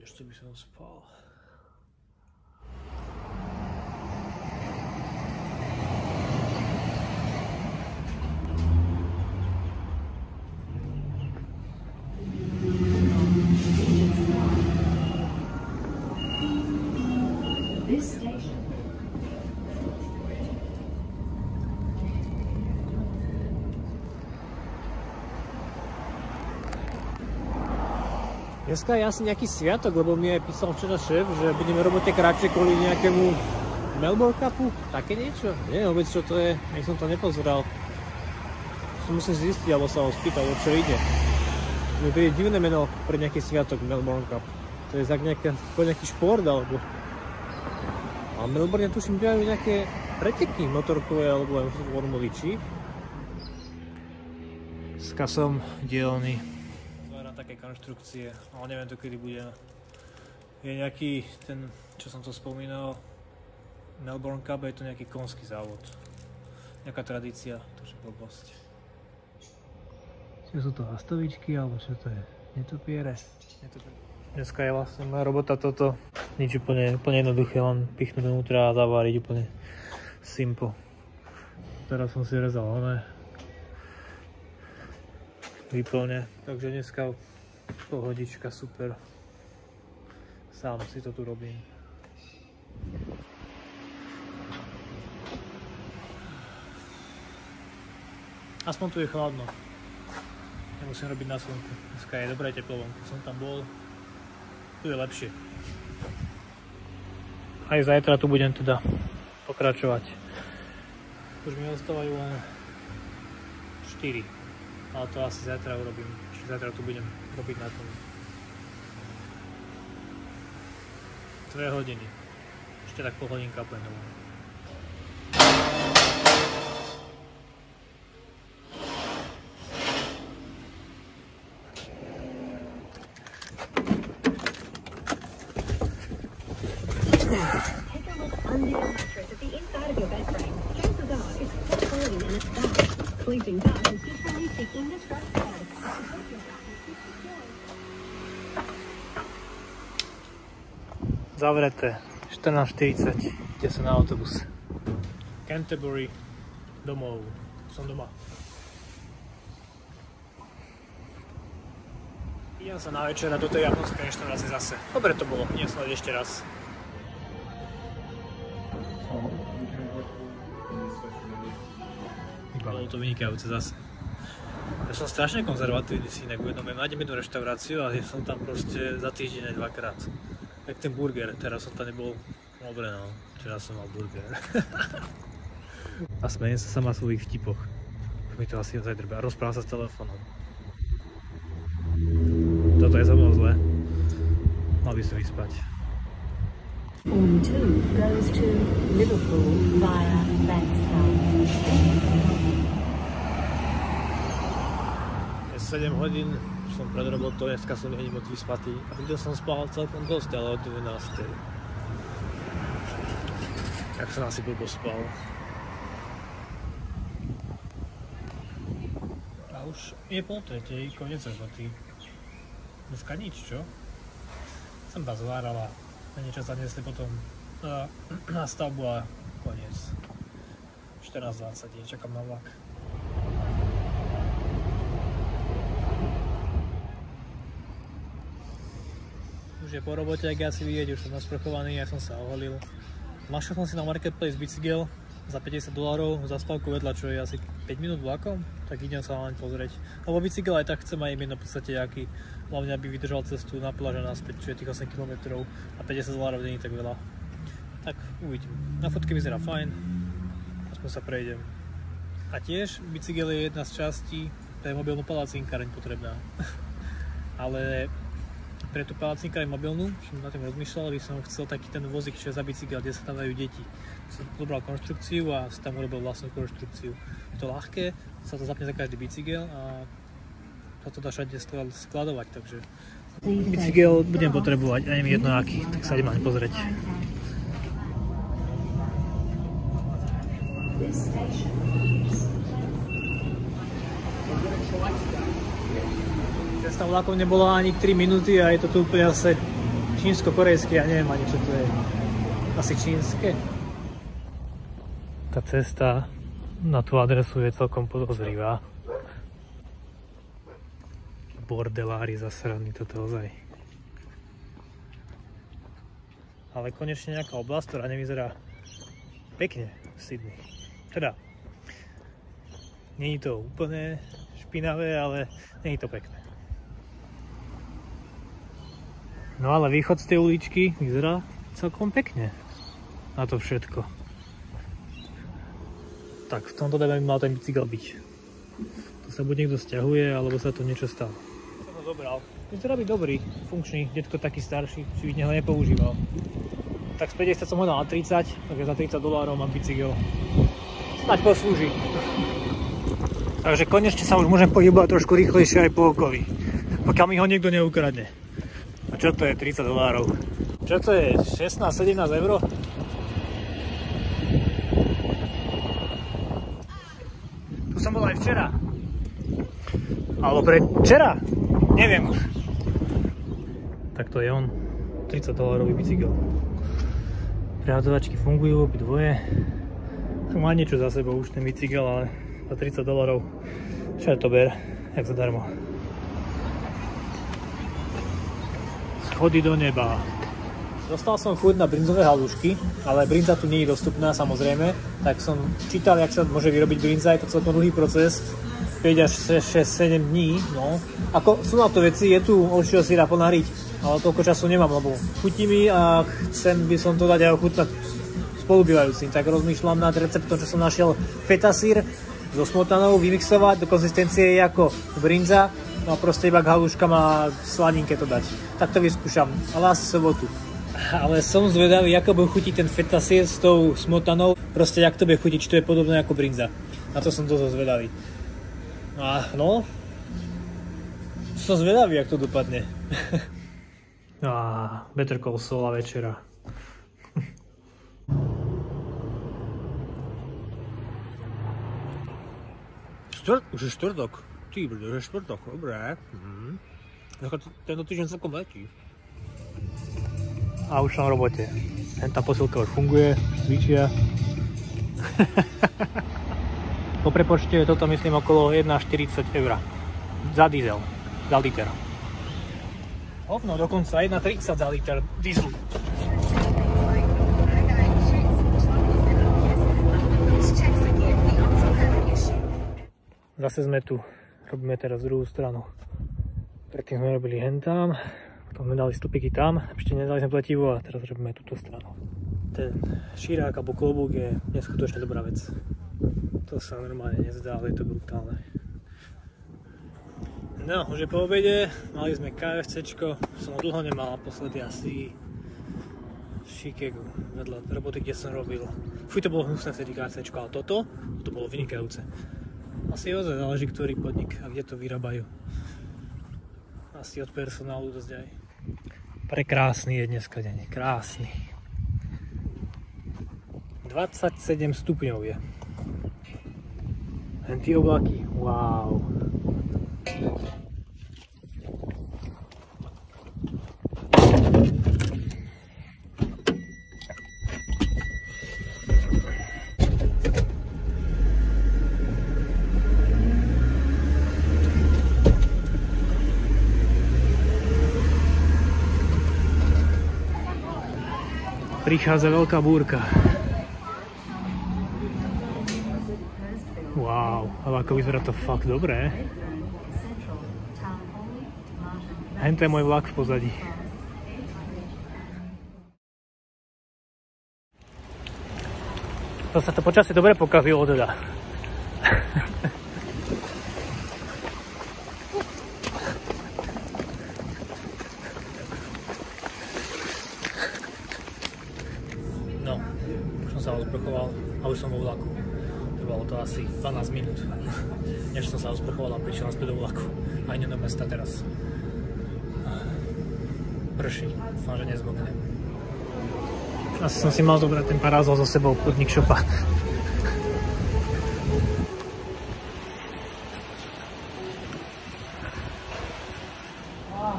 Ešte by som spal. Dneska je asi nejaký sviatok, lebo mi aj písal včera šéf, že budeme robiť kratšie kvôli nejakému Melbourne Cupu, také niečo. Neviem vôbec, čo to je, ani som to nepozeral. Musím zistiť, alebo sa ho spýtať, o čo ide. Mi príde divné meno pre nejaký sviatok Melbourne Cup. To je nejaký šport, alebo... A v Melbourne tuším, bývajú nejaké preteky motorkové, alebo aj formuly, či? S kasom dielny. Také konštrukcie, ale neviem to kedy bude. Je nejaký ten, čo som to spomínal, Melbourne Cup, je to nejaký konský závod. Nejaká tradícia, to je blbosť. Čo sú to lastovičky, alebo čo to je? Netopiere? Dneska je vlastne moja robota toto. Nič úplne jednoduché, len pichnúť dovnútra a zaváriť úplne simple. Teraz som si rezal vyplne, takže dneska pohodička, super. Sám si to tu robím. Aspoň tu je chladno. Nemusím robiť na slnku. Dneska je dobré teplo vonku. Som tam bol. Tu je lepšie. Aj zajtra tu budem teda pokračovať. Už mi ostávajú len 4. Ale to asi zajtra urobím. Zajtra tu budem robiť na tom 2 hodiny. Ešte tak pol hodinka plynu. Zavreté, 14:40, ide sa na autobus. Canterbury, domov, som doma. Idem sa na večer a do tej japonskej reštaurácie zase. Dobre to bolo, nie som ešte raz. Bolo to vynikajúce zase. Ja som strašne konzervatívny si inak uvedomujem. Nájdem jednu reštauráciu a ja som tam proste za týždeň aj 2-krát. Tak ten burger, teraz som tam nebol, dobre no, včera som mal burger. A smejem sa sama svojich vtipoch. Mi to asi ozaj drbe. A rozprávam sa s telefónom. Toto je za mnou zle. Mal by som vyspať. Form 2 goes to Liverpool via Bankstown. Je 7 hodín. Som pred robotou, dneska som není moc vyspatý a pritom som spal celkom dosť, ale od 12. Tak som asi blbo spal. A už je pol tretej, koniec roboty. Dneska nič, čo? Som ba zvárala, na niečo zaniesli potom na stavbu a koniec. 14:20, čakám na vlak. Už je po robote, ak asi vidieť, už som nasprchovaný, ja som sa oholil. Našiel som si na Marketplace bicykel za $50 za spávku vedľa, čo je asi 5 minút vlakom, tak idem sa len pozrieť. Lebo bicykel aj tak chcem aj jedno v podstate aký, hlavne aby vydržal cestu na pláž a naspäť, čo je tých 8 km a $50 nie je tak veľa. Tak uvidím. Na fotke vyzerá fajn, aspoň sa prejdem. A tiež bicykel je jedna z častí, to je mobilnú palacínkareň potrebná. Ale pre tú palacínkareň mobilnú, som na tým rozmýšľal, by som chcel taký ten vozík, čo je za bicykel, kde sa tam dajú deti. Som zobral konštrukciu a si tam urobil vlastnú konštrukciu. Je to ľahké, sa to zapne za každý bicykel a sa to dá všade skladovať, takže bicykel budem potrebovať, aj mi jedno aký, tak sa idem len pozrieť. Cesta vlakom nebola ani 3 minúty a je to tu úplne zase čínsko-korejské, ja neviem ani čo to je. Asi čínske. Tá cesta na tú adresu je celkom podozrivá. Bordelári zasraní, toto ozaj. Ale konečne nejaká oblasť, ktorá nevyzerá pekne v Sydney. Teda, nie je to úplne špinavé, ale nie je to pekné. No ale východ z tej uličky vyzerá celkom pekne na to všetko. Tak v tomto debe by mal ten bicykel byť. To sa buď niekto sťahuje, alebo sa to niečo stalo. Som ho zobral. Vyzerá byť dobrý, funkčný, detko taký starší, či vidne ho nepoužíval. Tak z 50 som ho dal na 30, takže za $30 mám bicykel. Snaď poslúži. Takže konečne sa už môžem pohybovať trošku rýchlejšie aj po okolí. Pokiaľ mi ho niekto neukradne. A čo to je $30? Čo to je? 16-17 eur? Tu som bol aj včera. Alebo včera? Neviem už. Tak to je on. $30 bicykel. Prehádzačky fungujú obidvoje. Má niečo za sebou už ten bicykel, ale za $30 čo je to ber, jak zadarmo. Schody do neba. Dostal som chuť na brinzové halušky, ale brinza tu nie je dostupná samozrejme, tak som čítal, jak sa môže vyrobiť brinza, je to celkom dlhý proces, 5 až 6-7 dní, no. Ako sú na to veci, je tu od čoho si dá ponariť, ale toľko času nemám, lebo chutí mi a chcem by som to dať aj ochutnať spolubývajúcim, tak rozmýšľam nad receptom, čo som našiel fetasír so smotanou, vymixovať do konzistencie ako brinza, no a proste iba k haluškám a sladinke to dať. Tak to vyskúšam, ale asi sobotu. Ale som zvedavý, ako bude chutiť ten fetasír s tou smotanou, proste jak to bude chutiť, či to je podobné ako brinza. Na to som dosť zvedavý. A no, som zvedavý, jak to dopadne. Better Call Saul a večera. Už je štvrtok. Ty brdo, už je štvrtok, dobré. Tento týždeň celkom letí. A už som v robote. Tá posilka už funguje, cvičia. Po prepočte je toto myslím okolo 1,40 € za diesel, za liter. Hovno, dokonca 1,30 za liter diesel. Zase sme tu, robíme teraz druhú stranu. Predtým sme robili hentám, potom sme dali stupiky tam, ešte nedali sme pletivo a teraz robíme túto stranu. Ten šírák alebo klobúk je neskutočne dobrá vec. To sa normálne nezdá, ale je to brutálne. No, už je po obede, mali sme KFCčko, som ho dlho nemal, naposledy asi v Chicagu, vedľa roboty, kde som robil. Fuj, to bolo hnusné vtedy KFCčko, ale toto bolo vynikajúce. Asi ozaj záleží, ktorý podnik a kde to vyrábajú. Asi od personálu dosť aj. Prekrásny je dneska deň, krásny. 27 stupňov je. Len tie oblaky, wow. Prichádza veľká búrka. Wow, ale ako vyzerá to fakt dobré. Hento je môj vlak v pozadí. To sa to počasie dobre pokazilo teda. No, už som sa rozprchoval a už som vo vlaku. Trvalo to asi 12 minút, než som sa rozprchoval a prišiel naspäť do vlaku. Aj nie do mesta teraz. Prší, dúfam, že nezmoknem. Asi som si mal zobrať ten parázol so sebou, podnik šopa.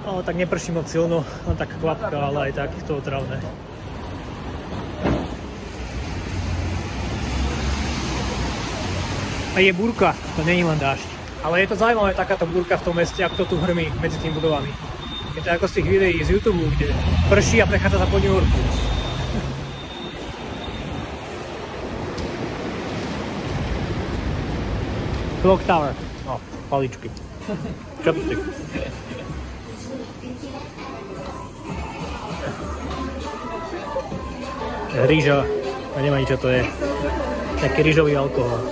No, tak neprší moc silno, len tak kvapka, ale aj tak to otravné. A je búrka, to nie je len dážď. Ale je to zaujímavé takáto búrka v tom meste, ako to tu hrmí medzi tými budovami. Je to ako z tých videí z YouTube, kde prší a prechádza sa po New Yorku. Clock Tower. No, paličky. Chopstick. Rýža, a nemá nič, čo to je. Taký rýžový alkohol.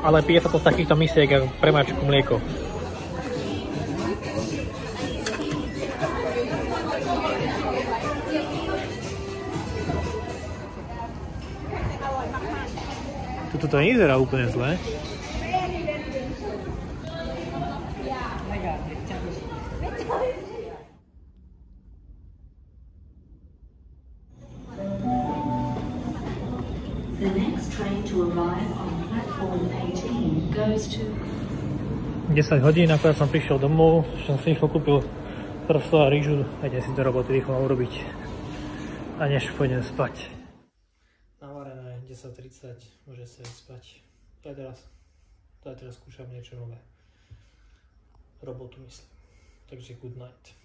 Ale pije sa to z takýchto misiek, ako pre mačku mlieko. Tuto to nevyzerá úplne zle. The next train to arrive on platform 18 goes to 10 hodín, akorát som prišiel domov, som si rýchlo kúpil prso a rýžu a idem si do roboty rýchlo urobiť a než pôjdem spať. Navarené 10:30, môže sa ísť spať. To aj teraz skúšam niečo nové. Robotu myslím. Takže good night.